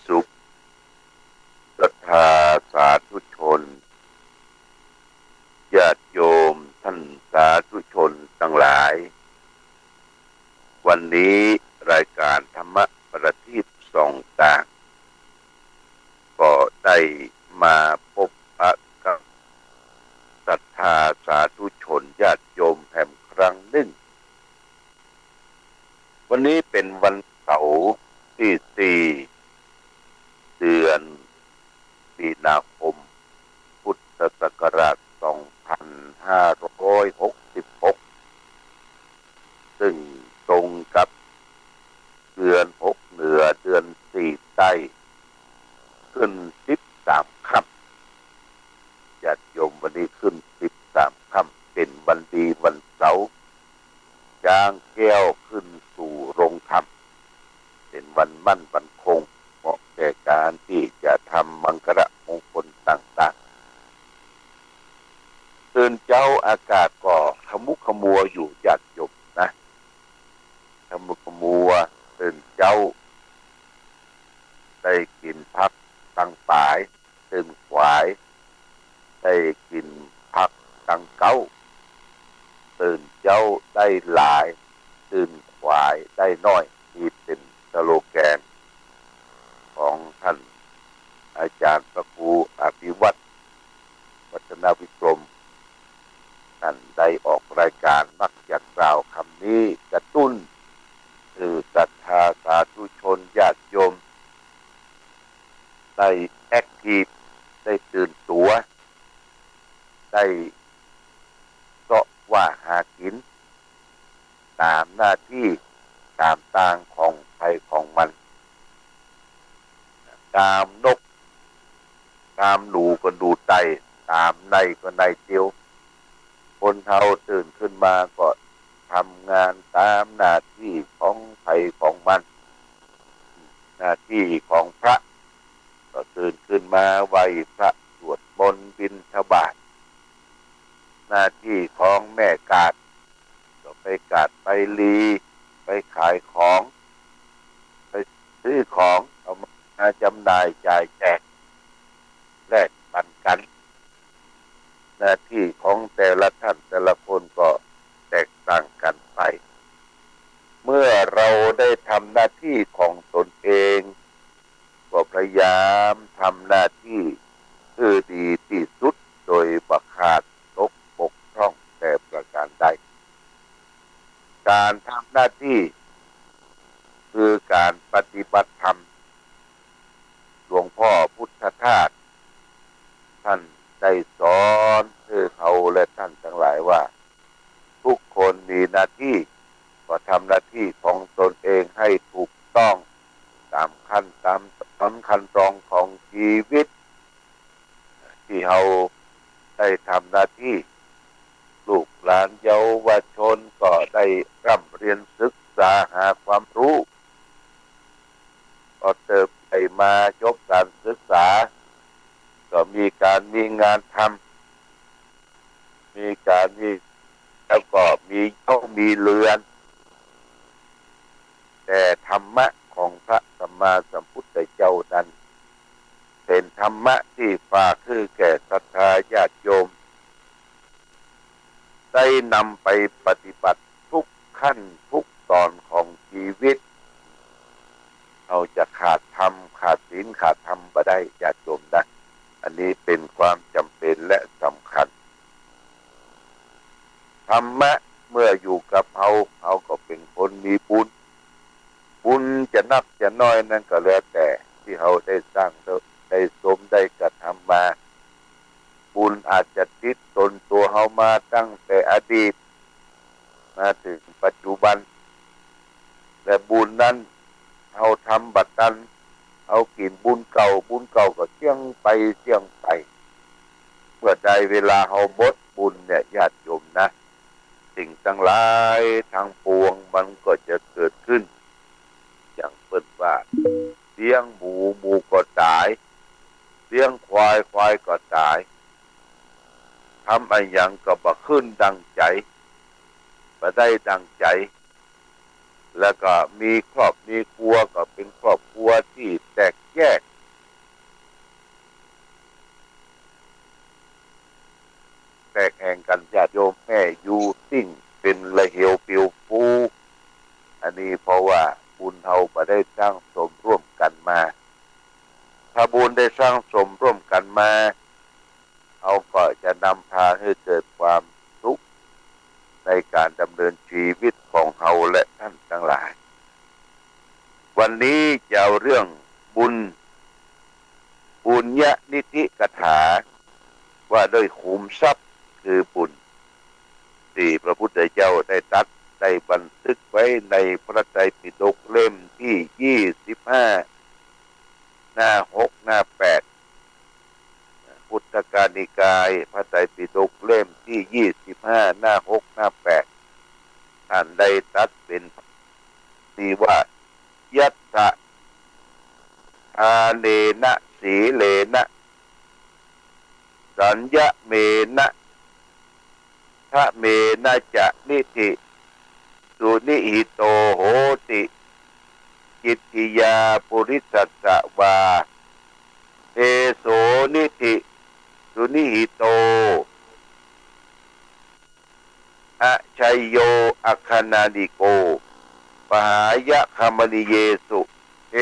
สุขศรัทธาสาธุชนญาติโยมท่านสาธุชนทั้งหลายวันนี้รายการธรรมะประทีปส่องต่างก็ได้มาพบปะกับศรัทธาสาธุชนญาติโยมแห่งครั้งหนึ่งวันนี้เป็นวันเสาร์ที่4เดือนมีนาคมพุทธศักราช2566ซึ่งตรงกับเดือน6เหนือเดือน4ใต้ขึ้น13ค่ำญาติโยมวันนี้ขึ้น13ค่ำเป็นวันดีวันเสาร์ย่างแก้วขึ้นสู่โรงธรรมเป็นวันมั่นวันคงเหมาะแก่การที่จะทำมังคละมงคลต่างๆตื่นเจ้าอากาศก็ขมุกขมัวอยู่ญาติโยมนะขมุกขมัวตื่นเจ้าได้กินผักตั้งปายตื่นขวายได้กินผักตั้งเก้าตื่นเจ้าได้หลายตื่นขวายได้น้อยนี่เป็นสโลแกนของท่านอาจารย์พระครูอภิวัตรวัฒนวิกรมท่านได้ออกรายการมักจะกล่าวคำนี้กระตุ้นคือศรัทธาสาธุชนญาติโยมได้แอคทีฟได้ตื่นตัวได้ก็ว่าหากินตามหน้าที่ตามทางของใครของมันตามนกตามหนูก็ดูไตตามในก็ในเตียวคนเฮาตื่นขึ้นมาก็ทำงานตามหน้าที่ของใครของมันหน้าที่ของพระก็ตื่นขึ้นมาไหว้พระสวดมนต์บิณฑบาตหน้าที่ของแม่กาดก็ไปกาดไปลีไปขายของไปซื้อของเอามาจำหน่ายจ่ายแจกแลกปันกันหน้าที่ของแต่ละท่านแต่ละคนก็แตกต่างกันไปเมื่อเราได้ทำหน้าที่ของตนเองก็พยายามทำหน้าที่คือดีที่สุดโดยบ่ขาดตกบกพร่องแต่ประการใดการทำหน้าที่คือการปฏิบัติธรรมหลวงพ่อพุทธทาสท่านได้สอนคือเขาและท่านทั้งหลายว่าทุกคนมีหน้าที่ก็ทำหน้าที่ของตนเองให้ถูกต้องตามขั้นตามขั้นตอนของชีวิตที่เราได้ทำหน้าที่ลูกหลานเยาวชนก็ได้ร่ำเรียนศึกษาหาความรู้ก็เติบใหญ่มาจบการศึกษาก็มีการมีงานทำมีการมีแล้วก็มีเขามีเรือนแต่ธรรมะของพระสัมมาสัมพุทธเจ้านั้นเป็นธรรมะที่ฝากคือแก่ศรัทธาญาติโยมได้นำไปปฏิบัติทุกขั้นทุกตอนของชีวิตเราจะขาดธรรมขาดศีลขาดธรรมบ่ได้ญาติโยมนะอันนี้เป็นความจำเป็นและสำคัญธรรมะเมื่ออยู่กับเราก็เป็นคนมีบุญจะนับจะน้อยนั่นก็แล้วแต่ที่เราได้สร้างได้สมได้กระทำมาบุญอาจจะติดตนตัวเรามาตั้งแต่อดีตมาถึงปัจจุบันและบุญนั้นเราทำบัดนั้นเอากินบุญเก่าก็เสี่ยงไปเมื่อใดเวลาเราบดบุญเนี่ยญาติโยมนะสิ่งทั้งหลายทางปวงมันก็จะเกิดขึ้นอย่างเปิดว่าเลี้ยงหมูก็ตายเลี้ยงควายก็ตายทำอะไรอย่างก็บ่ขึ้นดังใจบ่ได้ดังใจ แล้วก็มีครอบมีครัวก็เป็นครอบครัวที่แตกแยก มาถ้าบุญได้สร้างสมร่วมกันมาเอาก็จะนำพาให้เกิดความสุขในการดำเนินชีวิตของเราและท่านทั้งหลายวันนี้จะเอาเรื่องบุญปุญญนิธิกถาว่าด้วยขุมทรัพย์คือบุญที่พระพุทธเจ้าได้ตรัสได้บันทึกไว้ในพระไตรปิฎกเล่มที่25หน้า6หน้า8พุทธกานิกายพระไตรปิฎกเล่มที่25หน้า6หน้า8ท่านได้ตรัสเป็นที่ว่ายัตถะอาเนนะสีเลนะสัญญะเมนะทะเมนะจะนิธิสุนิหิโตโหติกิตติยาปุริสัสสะวาเอโสนิธิสุนิหิโตอะชัยโยอัคคนานิโกปหายะคมนิเยสุเอ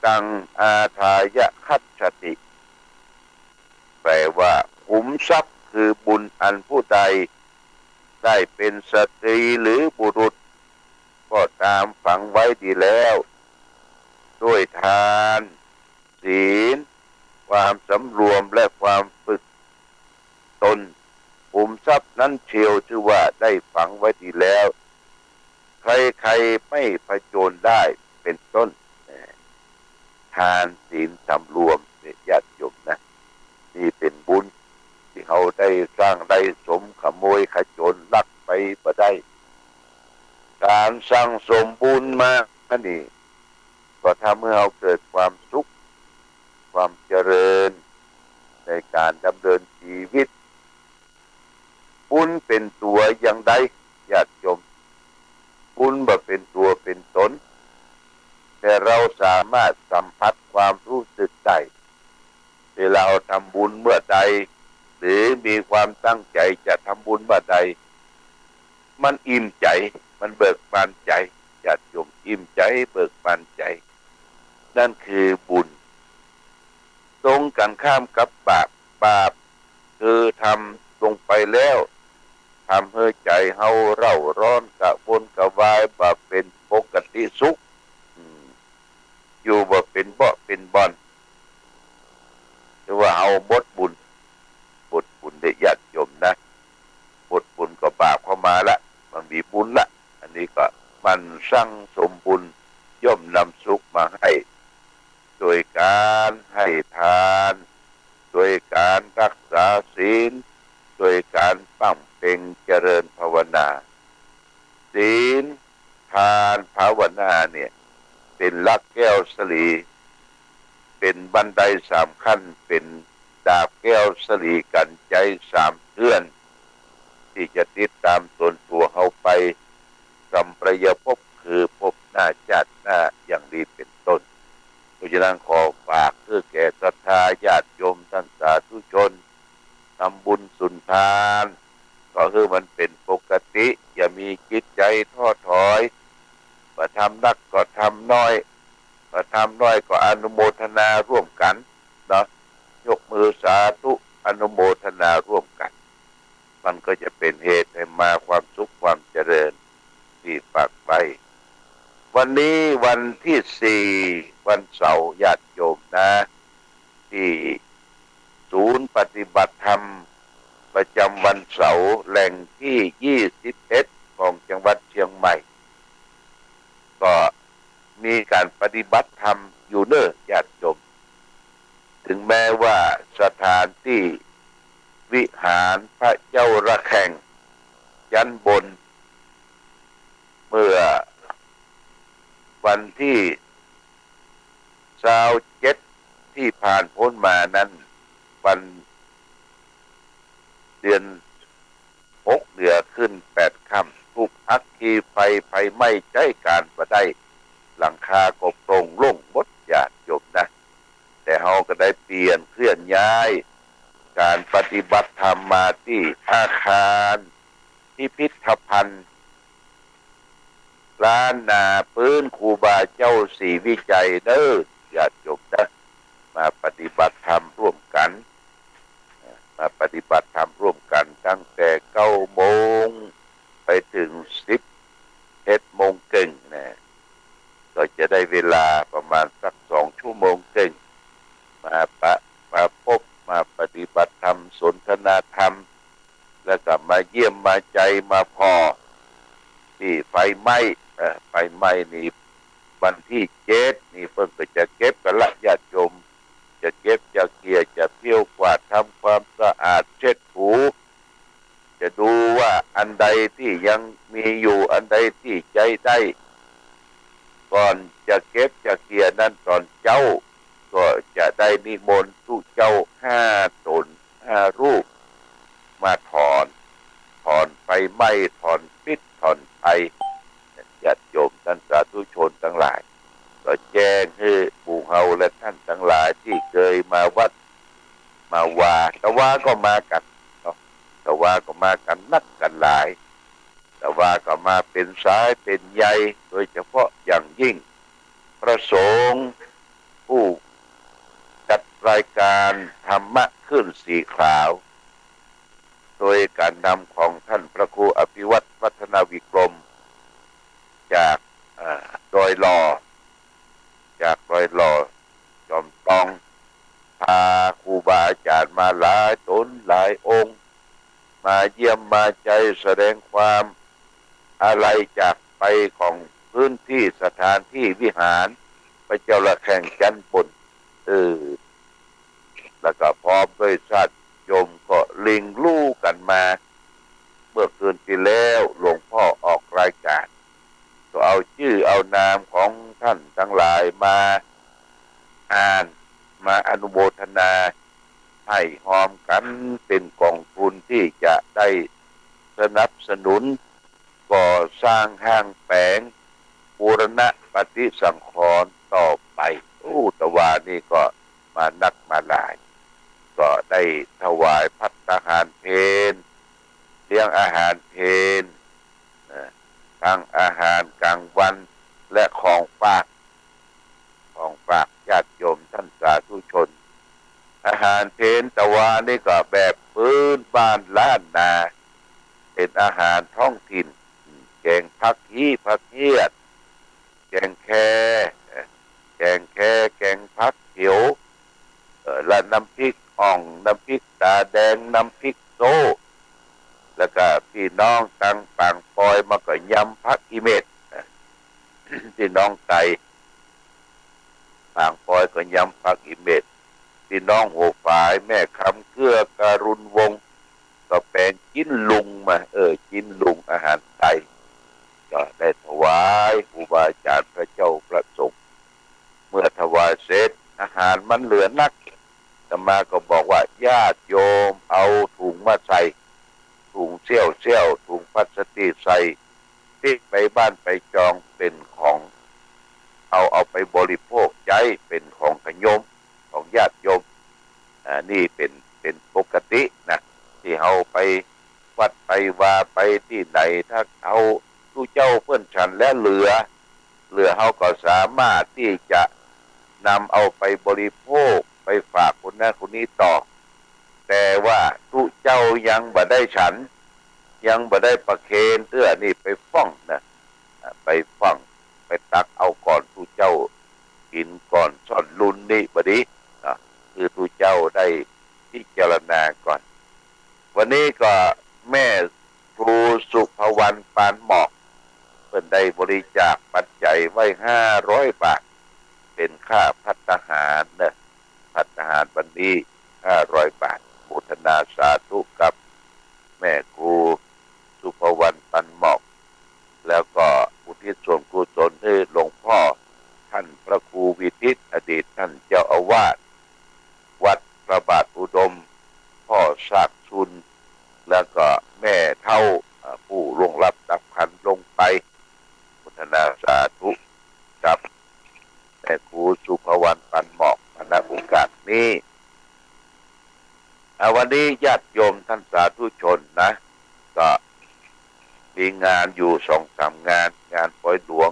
ตังอาทายะคัจฉติแปลว่าขุมทรัพย์คือบุญอันผู้ใดได้เป็นสตรีหรือบุรุษก็ตามฝังไว้ดีแล้วด้วยทานศีลความสำรวมและความฝึกตนขุมทรัพย์นั้นเชียวชื่อว่าได้ฝังไว้ดีแล้วใครๆไม่ผจญได้เป็นต้นทานศีลสำรวมเนี่ยญาติโยมนะนี่เป็นบุญที่เขาได้สร้างได้สมขโมยขจรลักไปบ่ได้การสร้างสมบุญมานี่ก็ทำให้เราเกิดความสุขความเจริญในการดำเนินชีวิตบุญเป็นตัวอย่างใดญาติโยมบุญบ่เป็นตัวเป็นตนแต่เราสามารถสัมผัสความรู้สึกได้เวลาเราทำบุญเมื่อใดหรือมีความตั้งใจจะทำบุญเมื่อใดมันอิ่มใจมันเบิกบานใจญาติโยมอิ่มใจเบิกบานใจนั่นคือบุญตรงกันข้ามกับบาปคือทำลงไปแล้วทำให้ใจเฮาเร่าร้อนกระวนกระวายบ่เป็นปกติสุขอยู่บ่เป็นเบาะเป็นบอนหรือว่าเอาบทบุญได้ญาติโยมนะบทบุญก็บาปเข้ามาละมันมีบุญละอันนี้ก็มันสร้างสมบุญย่อมนำสุขมาให้โดยการให้ทานโดยการรักษาศีลโดยการตั้งเพ็งเจริญภาวนาศีลทานภาวนาเนี่ยเป็นลักแก้วสลีเป็นบันได3 ขั้นเป็นดาบแก้วสลีกันใจ3 เทื่อนที่จะติดตามตัวเขาไปสัมปรายภพคือภพหน้าชาติหน้าอย่างนี้เป็นต้นเพราะฉะนั้นขอฝากเพื่อแก่ศรัทธาญาติโยมท่านสาธุชนทำบุญสุนทานก็คือมันเป็นปกติอย่ามีจิตใจท้อถอยมาทำนักก็ทำน้อยมาทำน้อยก็อนุโมทนาร่วมกันเนาะยกมือสาธุอนุโมทนาร่วมกันมันก็จะเป็นเหตุให้มาความสุขความเจริญที่ฝากไว้วันนี้วันที่4วันเสาร์ญาติโยมนะที่ศูนย์ปฏิบัติธรรมประจำวันเสาร์แหล่งที่21ของจังหวัดเชียงใหม่ก็มีการปฏิบัติธรรมอยู่เนอะญาติโยมถึงแม้ว่าสถานที่วิหารพระเจ้าระแข่งยันบนเมื่อวันที่27ที่ผ่านพ้นมานั้นวันเดือน6เดือนขึ้น8 ค่ำถูกอัคคีไฟไหม้ใจการบ่ได้หลังคาก็โปร่งโล่งหมดญาติโยมนะแต่เฮาก็ได้เปลี่ยนเคลื่อนย้ายการปฏิบัติธรรมมาที่อาคารพิพิธภัณฑ์ล้านนาปืนครูบาเจ้าศรีวิจัยเด้อ ญาติโยมนะมาปฏิบัติธรรมร่วมกันมาปฏิบัติธรรมร่วมกันตั้งแต่9 โมงไปถึง11 โมงครึ่งนะก็จะได้เวลาประมาณสัก2 ชั่วโมงครึ่งมาพบมาปฏิบัติธรรมสนทนาธรรมแล้วก็มาเยี่ยมมาใจมาพอที่ไฟไหม้นี่วันที่7นี่เพิ่งก็จะเก็บกันละญาติโยมจะเก็บจะเกลี่ยจะเที่ยวกวาดทำความสะอาดเช็ดถูจะดูว่าอันใดที่ยังมีอยู่อันใดที่ใจได้ก่อนจะเก็บจะเกลี่ยนั้นตอนเจ้าก็จะได้นิมนต์ผู้เจ้า5 ตน 5 รูปมาถอนไฟไหม้ถอนพิษถอนภัยญาติโยมท่านสาธุชนทั้งหลายก็แจ้งให้ปู่เฮาและท่านทั้งหลายที่เคยมาวัดมาว่าแต่ว่าก็มากันแต่ว่าก็มากันนักกันหลายแต่ว่าก็มาเป็นสายเป็นใยโดยเฉพาะอย่างยิ่งพระสงฆ์ผู้จัดรายการธรรมะขึ้นสีขาวโดยการนำของท่านพระครูอภิวัตรวัฒนวิกรมจากดอยหล่อจอมตองพาครูบาอาจารย์มาหลายตนหลายองค์มาเยี่ยมมาใจแสดงความอาลัยจากไปของพื้นที่สถานที่วิหารพระเจ้าละแข่งจันทร์บนแล้วก็พร้อมด้วยญาติโยมก็ลิงลู่กันมาเมื่อคืนที่แล้วหลวงพ่อออกรายการก็เอาชื่อเอานามของท่านทั้งหลายมาอ่านมาอนุโมทนาให้หอมกันเป็นกองทุนที่จะได้สนับสนุนก่อสร้างห้างแปลงบูรณะปฏิสังขรณ์ต่อไปตะวันนี่ก็มานักมาหลายก็ได้ถวายภัตตาหารเพลเลี้ยงอาหารเพลทั้งอาหารกลางวันและของฝากญาติโยมท่านสาธุชนอาหารเพลตะวันนี่ก็แบบพื้นบ้านล้านนาเป็นอาหารท้องถิ่นแกงผักเหียดแกงแคแกงผักเขียวและน้ำพริกอ่องน้ำพริกตาแดงน้ำพริกโซแล้วก็พี่น้องตังปางปอยมาก็ยำผักอีเม็ดพี่น้องไก่ปางปอยก็ยำผักอีเม็ดพี่น้องหัวฝายแม่คำเกื้อการุณวงศ์ก็แปลงจิ้นลุงมาจิ้นลุงอาหารไทยก็ได้ถวายครูบาอาจารย์พระเจ้าประสงค์เมื่อถวายเสร็จอาหารมันเหลือนักอาตมาก็บอกว่าญาติโยมเอาถุงมาใส่ถุงเซี่ยวถุงพลาสติกใส่ที่ไปบ้านไปจองเป็นของเอาไปบริโภคใช้เป็นของขยมของญาติโยมนี่เป็นปกตินะที่เอาไปวัดไปว่าไปที่ไหนถ้าเอาผู้เจ้าเพื่อนฉันและเหลือเขาก็สามารถที่จะนำเอาไปบริโภคไปฝากคนนั้นคนนี้ต่อแต่ว่าผู้เจ้ายังบ่ได้ฉันยังบ่ได้ประเคนเตื้อนี่ไปฟ้องนะไปฟ้องไปตักเอาก่อนผู้เจ้ากินก่อนซ่อนลุนนี่บดีคือผู้เจ้าได้พิจารณาก่อนวันนี้ก็แม่ครูสุภวรรณปานหมอกเพิ่นได้บริจาคปัจจัยไว้500 บาทเป็นค่าภัตตาหารนะภัตตาหารวันนี้500 บาทโมทนาสาธุกับแม่ครูสุภวรรณปานหมอกแล้วก็อุทิศส่วนกุศลให้หลวงพ่อท่านพระครูวิทิตอดีตท่านเจ้าอาวาสวัดพระบาทอุดมพ่อซากชุนแล้วก็แม่เท่าผู้ล่วงลับดับขันลงไปพุทธนาสาธุกับแม่ครูสุภวรรณปันหมอกณโอกาสนี้วันนี้ญาติโยมท่านสาธุชนนะก็มีงานอยู่2-3 งานปล่อยหลวง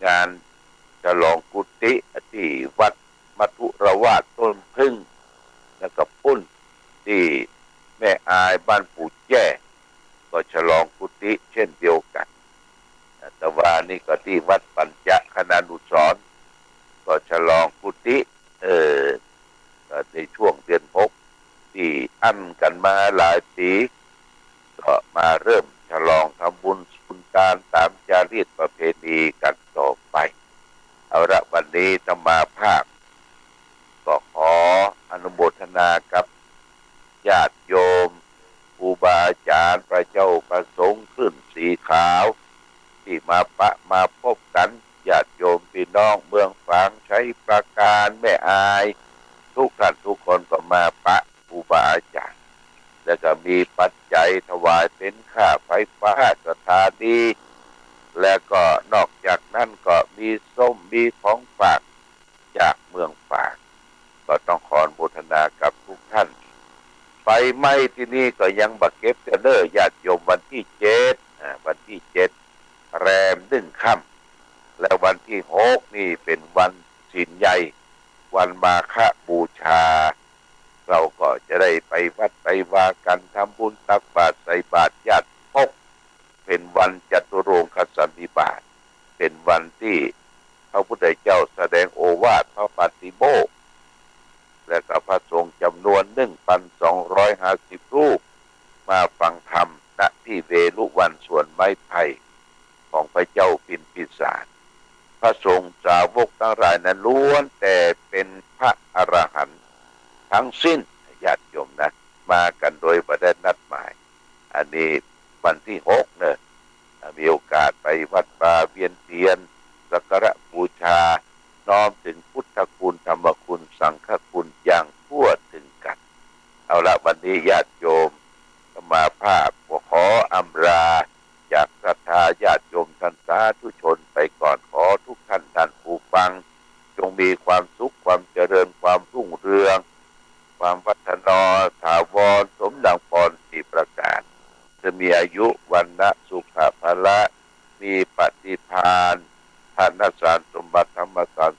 งาน ฉลองกุฏิที่วัดมัทุรวาสต้นพึ่งแล้วก็ปุ้นที่แม่อายบ้านปู่แจ้ก็ฉลองกุฏิเช่นเดียวกันแต่ว่านี่ก็ที่วัดปัญจคณานุสรณ์ก็ฉลองกุฏิในช่วงเดือน6ที่อั้นกันมาหลายปีก็มาเริ่มฉลองทำบุญสุนทานตามจารีตประเพณีกันต่อไปเอาละวันนี้ธรรมาภาพก็ขออนุโมทนากับญาติโยมครูบาอาจารย์พระเจ้าประสงค์ขึ้นสีขาวที่มาพบกันญาติโยมพี่น้องเมืองฝางใช้ประการแม่อายทุกท่านทุกคนก็มาปะครูบาอาจารย์แล้วก็มีปัจจัยถวายเป็นค่าไฟฟ้าสถานีแล้วก็นอกจากนั้นก็มีส้มมีของฝากจากเมืองฝางก็ต้องขออนุโมทนากับทุกท่านไฟไหม้ที่นี่ก็ยังบักเก็บเด้อญาติโยมวันที่7แรม1 ค่ำและวันที่6นี่เป็นวันศีลใหญ่วันมาฆบูชาเราก็จะได้ไปวัดไปวากันทำบุญตักบาตรใส่บาตรญาติพกเป็นวันจตุรงคสันนิบาตเป็นวันที่พระพุทธเจ้าแสดงโอวาทพระปฏิโมกข์และก็พระสงฆ์จำนวน 1,250 รูปมาฟังธรรมณที่เวรุวันสวนไม้ไผ่ของพระเจ้าพิมพิสารพระสงฆ์สาวกทั้งหลายนั้นล้วนแต่เป็นพระอรหันต์ทั้งสิ้นญาติโยมนะมากันโดยบ่ได้นัดหมายอันนี้วันที่6เนี่ยมีโอกาสไปวัดป่าเวียนเทียนสักการะบูชาน้อมถึงพุทธคุณธรรมคุณสังฆคุณอย่างทั่วถึงกันเอาละวันนี้ญาติโยมมาภาพขออำลาจากศรัทธาญาติโยมท่านสาธุชนไปก่อนขอทุกท่านผู้ฟังจงมีความสุขความเจริญความรุ่งเรืองความพัฒนาถาวรสมดังพรที่ประกาศจะมีอายุวันนะสุขภาละมีปฏิภาณธนสารสมบัติธรรมสาร